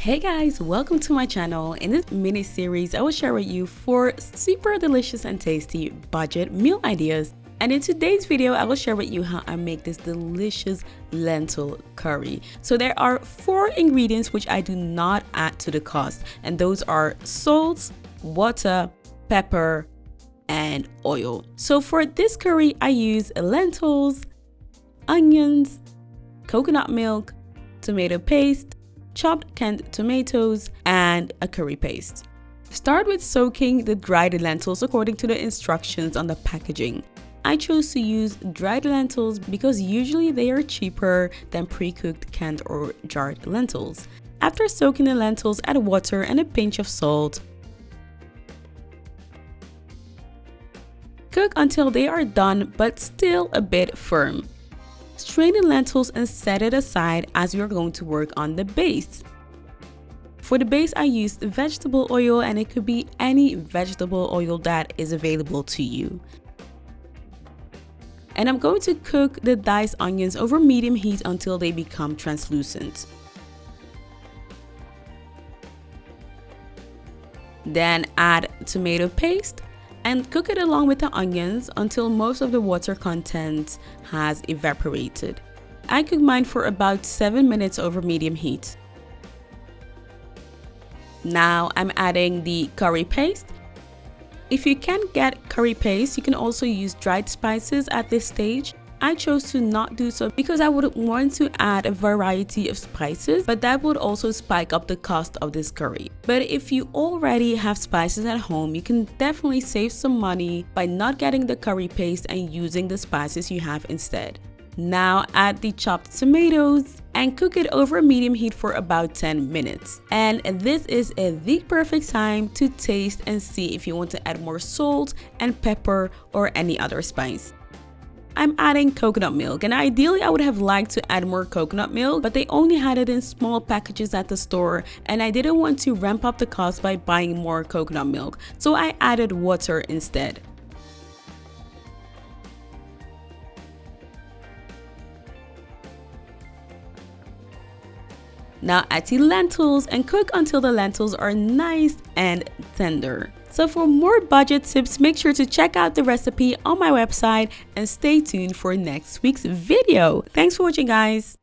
Hey guys, welcome to my channel. In this mini series, I will share with you 4 super delicious and tasty budget meal ideas. And in today's video, I will share with you how I make this delicious lentil curry. So there are 4 ingredients which I do not add to the cost, and those are salt, water, pepper, and oil. So for this curry, I use lentils, onions, coconut milk, tomato paste, chopped canned tomatoes, and a curry paste. Start with soaking the dried lentils according to the instructions on the packaging. I chose to use dried lentils because usually they are cheaper than pre-cooked canned or jarred lentils. After soaking the lentils, add water and a pinch of salt. Cook until they are done but still a bit firm. Strain the lentils and set it aside as we are going to work on the base. For the base, I used vegetable oil, and it could be any vegetable oil that is available to you. And I'm going to cook the diced onions over medium heat until they become translucent. Then add tomato paste and cook it along with the onions until most of the water content has evaporated. I cooked mine for about 7 minutes over medium heat. Now I'm adding the curry paste. If you can't get curry paste, you can also use dried spices at this stage. I chose to not do so because I would want to add a variety of spices, but that would also spike up the cost of this curry. But if you already have spices at home, you can definitely save some money by not getting the curry paste and using the spices you have instead. Now add the chopped tomatoes and cook it over medium heat for about 10 minutes. And this is the perfect time to taste and see if you want to add more salt and pepper or any other spice. I'm adding coconut milk, and ideally I would have liked to add more coconut milk, but they only had it in small packages at the store and I didn't want to ramp up the cost by buying more coconut milk, so I added water instead. Now add the lentils and cook until the lentils are nice and tender. So for more budget tips, make sure to check out the recipe on my website and stay tuned for next week's video. Thanks for watching, guys.